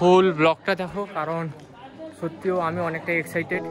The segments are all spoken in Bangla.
ফুল ব্লগটা দেখো, কারণ সত্যিও আমি অনেকটা excited.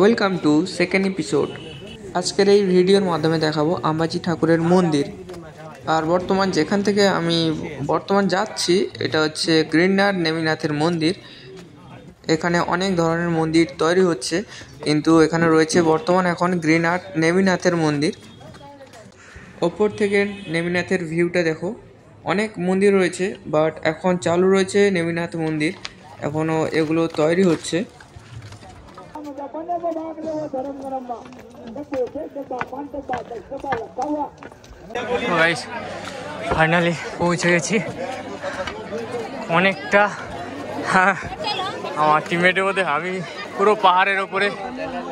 Welcome to second episode. আজকের এই ভিডিওর মাধ্যমে দেখাবো আম্বাজি ঠাকুরের মন্দির। আর যেখান থেকে আমি যাচ্ছি এটা হচ্ছে গ্রিনার নেমিনাথের মন্দির। এখানে অনেক ধরনের মন্দির তৈরি হচ্ছে, কিন্তু এখানে রয়েছে এখন গ্রিনার নেমিনাথের মন্দির। ওপর থেকে নেমিনাথের ভিউটা দেখো, অনেক মন্দির রয়েছে, বাট এখন চালু রয়েছে নেমিনাথ মন্দির, এখনও এগুলো তৈরি হচ্ছে। ফাইনালি পৌঁছে গেছি অনেকটা। হ্যাঁ, আমার টিমমেটের মধ্যে আমি পুরো পাহাড়ের ওপরে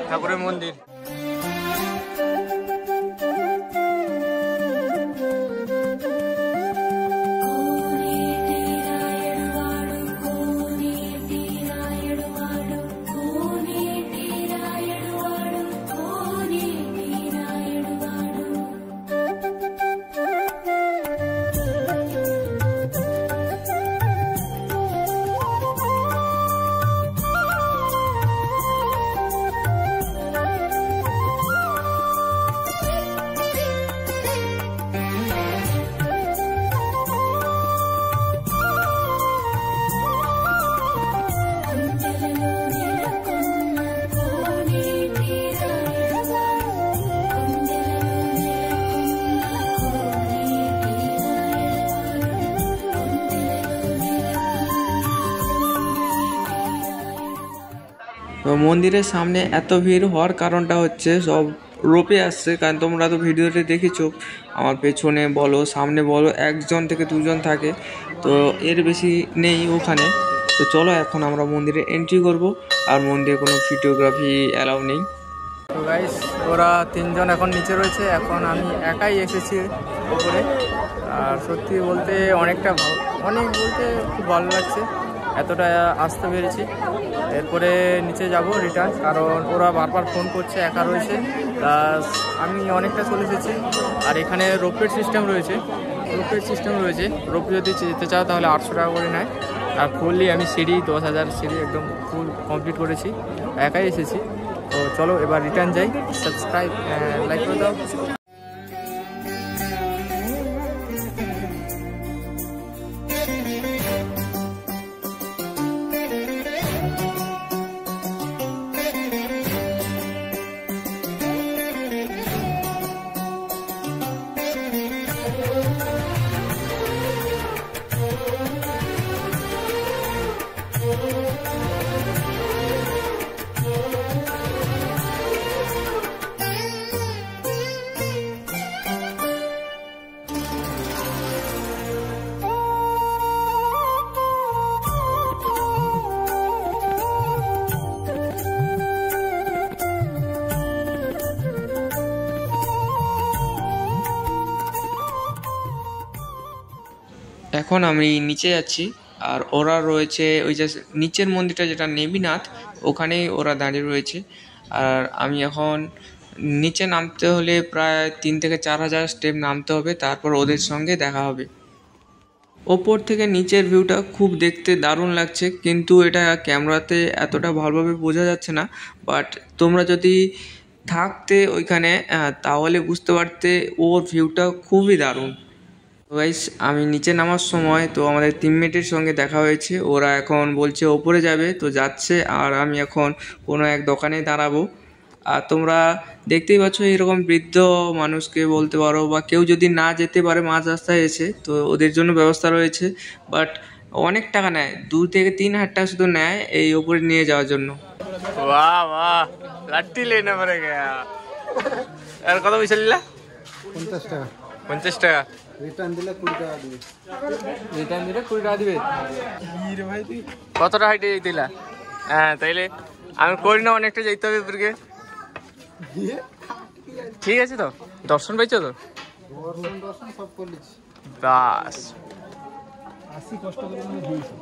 ঠাকুরের মন্দির। তো মন্দিরের সামনে এত ভিড় হওয়ার কারণটা হচ্ছে সব রোপে আসছে, কারণ তোমরা তো ভিডিওতে দেখেছো আমার পেছনে বলো সামনে বলো 1 থেকে 2 থাকে, তো এর বেশি নেই ওখানে। তো চলো এখন আমরা মন্দিরে এন্ট্রি করব, আর মন্দিরে কোনো ভিডিওগ্রাফি অ্যালাউ নেই। তো গাইস, ওরা 3 এখন নিচে রয়েছে, এখন আমি একাই এসেছি ওপরে। আর সত্যি বলতে খুব ভালো লাগছে, এতটা আসতে পেরেছি। এরপরে নিচে যাব রিটার্ন, কারণ ওরা বারবার ফোন করছে, একা রয়েছে, প্লাস আমি অনেকটা চলে এসেছি। আর এখানে রোপওয়ে সিস্টেম রয়েছে, রোপওয়ে যদি যেতে চাও তাহলে 800 টাকা করে নেয়। আর ফুললি আমি সিঁড়ি 10,000 সিঁড়ি একদম ফুল কমপ্লিট করেছি, একাই এসেছি। তো চলো এবার রিটার্ন যাই। সাবস্ক্রাইব লাইক করে দাও। এখন আমি নিচে যাচ্ছি, আর ওরা রয়েছে ওই যে নিচের মন্দিরটা যেটা নেমিনাথ, ওখানেই ওরা দাঁড়িয়ে রয়েছে। আর আমি এখন নিচে নামতে হলে প্রায় 3 থেকে 4 হাজার স্টেপ নামতে হবে, তারপর ওদের সঙ্গে দেখা হবে। ওপর থেকে নিচের ভিউটা খুব দেখতে দারুণ লাগছে, কিন্তু এটা ক্যামেরাতে এতটা ভালোভাবে বোঝা যাচ্ছে না। বাট তোমরা যদি থাকতে ওইখানে তাহলে বুঝতে পারতে ওর ভিউটা খুবই দারুণ। তো গাইস, আমি নিচে নামার সময় তো আমাদের টিমমেটের সঙ্গে দেখা হয়েছে। ওরা এখন বলছে ওপরে যাবে, তো যাচ্ছে। আর আমি এখন কোনো এক দোকানে দাঁড়াবো। আর তোমরা দেখতেই পাচ্ছ এরকম বৃদ্ধ মানুষকে বলতে পারো, বা কেউ যদি না যেতে পারে মাঝ রাস্তায় এসে, তো ওদের জন্য ব্যবস্থা রয়েছে। বাট অনেক টাকা নেয়, 2 থেকে 3 হাজার টাকা শুধু নেয় এই ওপরে নিয়ে যাওয়ার জন্য। वाह वाह, लाठी लेना पड़ेगा यार। कत पैसा निला? 50 টাকা। 50 টাকা। রিটার্ন দিলে 20 টাকা দিবে। রিটার্ন দিলে 20 টাকা দিবে? রে ভাই, তুই কতটা হাইটে যাইতিলা? হ্যাঁ, তাইলে আমি করি না, অনেকটা যাইতে হবে উপরকে। ঠিক আছে, তো দর্শন পাইছো তো? দর্শন সব করলিছি। বাস, 80 কষ্ট করে আমি দিয়েছি।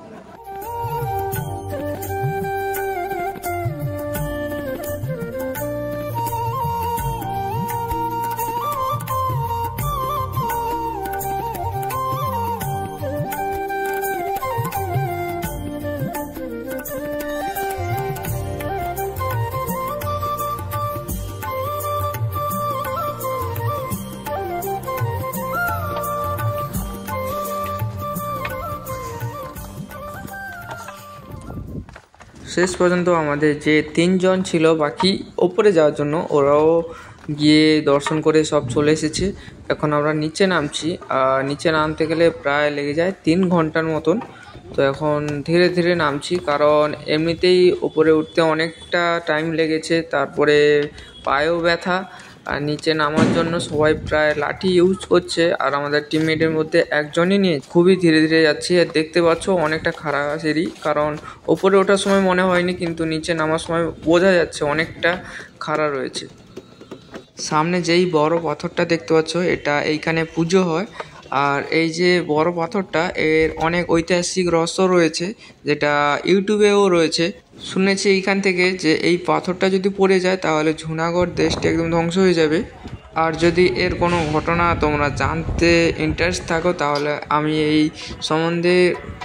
শেষ পর্যন্ত আমাদের যে 3 জন ছিল বাকি ওপরে যাওয়ার জন্য, ওরাও গিয়ে দর্শন করে সব চলে এসেছে। এখন আমরা নিচে নামছি। আর নিচে নামতে গেলে প্রায় লেগে যায় 3 ঘন্টার মতন। তো এখন ধীরে ধীরে নামছি, কারণ এমনিতেই ওপরে উঠতে অনেকটা টাইম লেগেছে, তারপরে পায়েও ব্যথা। আর নিচে নামার জন্য সবাই প্রায় লাঠি ইউজ করছে, আর আমাদের টিমমেটের মধ্যে একজনই নিয়ে খুবই ধীরে ধীরে যাচ্ছি। আর দেখতে পাচ্ছ অনেকটা খারাপ সিঁড়ি, কারণ ওপরে ওঠার সময় মনে হয়নি, কিন্তু নিচে নামার সময় বোঝা যাচ্ছে অনেকটা খাড়া রয়েছে। সামনে যেই বড় পাথরটা দেখতে পাচ্ছ, এটা এইখানে পুজো হয়। আর এই যে বড় পাথরটা, এর অনেক ঐতিহাসিক রহস্য রয়েছে, যেটা ইউটিউবেও রয়েছে। শুনেছি এইখান থেকে যে এই পাথরটা যদি পড়ে যায় তাহলে জুনাগড় দেশটা একদম ধ্বংস হয়ে যাবে। আর যদি এর কোনো ঘটনা তোমরা জানতে ইন্টারেস্ট থাকো, তাহলে আমি এই সম্বন্ধে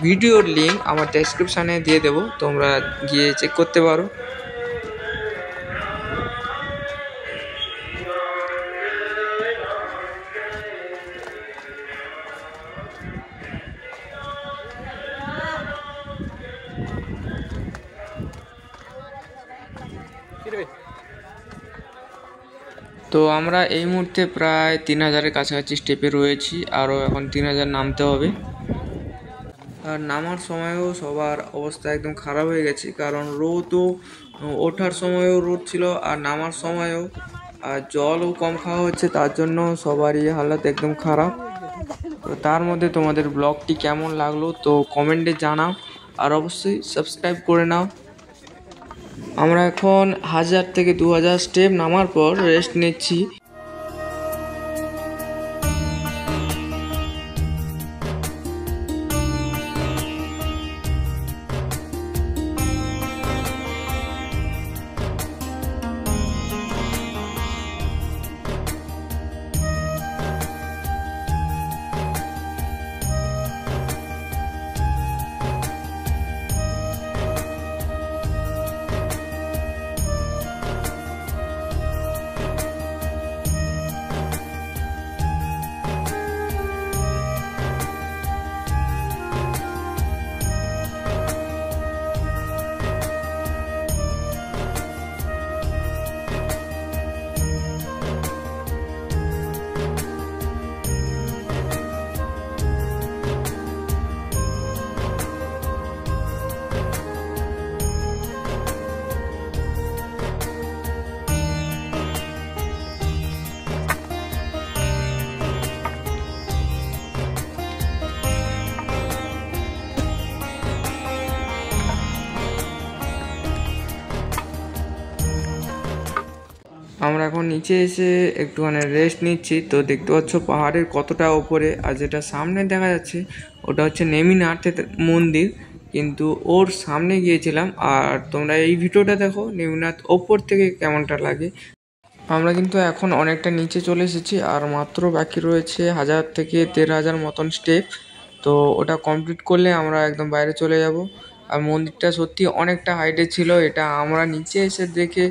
ভিডিওর লিঙ্ক আমার ডেসক্রিপশানে দিয়ে দেবো, তোমরা গিয়ে চেক করতে পারো। তো আমরা এই মুহূর্তে প্রায় 3000-এর কাছাকাছি স্টেপে রয়েছি, আরও এখন 3000 নামতে হবে। আর নামার সময়ও সবার অবস্থা একদম খারাপ হয়ে গেছে, কারণ রোদও, ওঠার সময়ও রোদ ছিল আর নামার সময়ও। আর জলও কম খাওয়া হচ্ছে, তার জন্য সবারই হালাত একদম খারাপ। তো তার মধ্যে তোমাদের ব্লগটি কেমন লাগলো তো কমেন্টে জানাও, আর অবশ্যই সাবস্ক্রাইব করে নাও। আমরা এখন 1000 থেকে 2000 স্টেপ নামার পর রেস্ট নিচ্ছি। আমরা এখন নিচে এসে একটুখানি রেস্ট নিচ্ছি। তো দেখতে পাচ্ছ পাহাড়ের কতটা ওপরে, আর যেটা সামনে দেখা যাচ্ছে ওটা হচ্ছে নেমিনাথের মন্দির। কিন্তু ওর সামনে গিয়েছিলাম। আর তোমরা এই ভিডিওটা দেখো নিমনাথ ওপর থেকে কেমনটা লাগে। আমরা কিন্তু এখন অনেকটা নিচে চলে এসেছি, আর মাত্র বাকি রয়েছে 1000 থেকে 13,000 মতন স্টেপ। তো ওটা কমপ্লিট করলে আমরা একদম বাইরে চলে যাব। আর মন্দিরটা সত্যি অনেকটা হাইটে ছিল, এটা আমরা নিচে এসে দেখে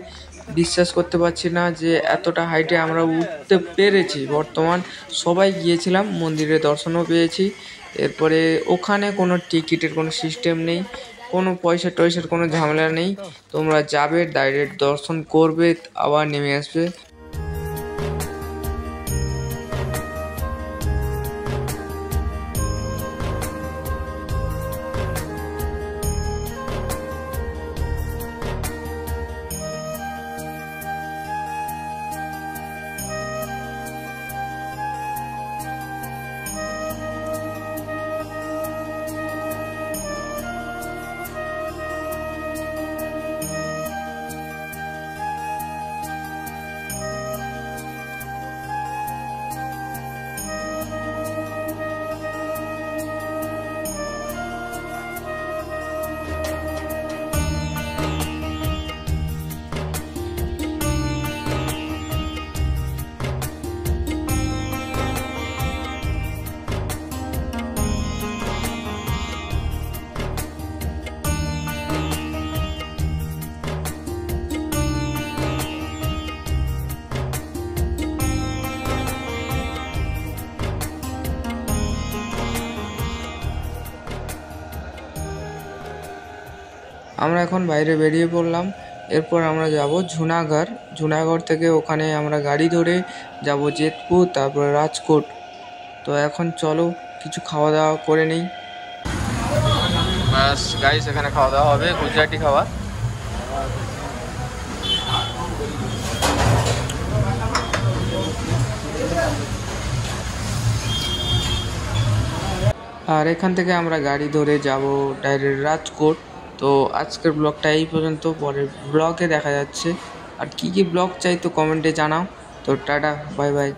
বিশ্বাস করতে পারছি না যে এতটা হাইটে আমরা উঠতে পেরেছি। বর্তমান সবাই গিয়েছিলাম, মন্দিরে দর্শনও পেয়েছি। এরপরে ওখানে কোনো টিকিটের কোনো সিস্টেম নেই, কোনো পয়সা টয়সার কোনো ঝামেলা নেই। তোমরা যাবে, ডাইরেক্ট দর্শন করবে, আবার নেমে আসবে। আমরা এখন বাইরে বেরিয়ে পড়লাম। এরপর আমরা যাব জুনাগড়। জুনাগড় থেকে ওখানে আমরা গাড়ি ধরে যাব যেতপুর, তারপরে রাজকোট। তো এখন চলো কিছু খাওয়া দাওয়া করে নেই। ব্যাস গাইস, এখানে খাওয়া দাওয়া হবে গুজরাটি খাবার। আর এখান থেকে আমরা গাড়ি ধরে যাব ডাইরেক্ট রাজকোট। তো আজকের ব্লগটা এই পর্যন্ত, পরের ব্লগে দেখা যাচ্ছে। আর কি কি ব্লগ চাই তো কমেন্টে জানাও। তো টাটা, বাই বাই।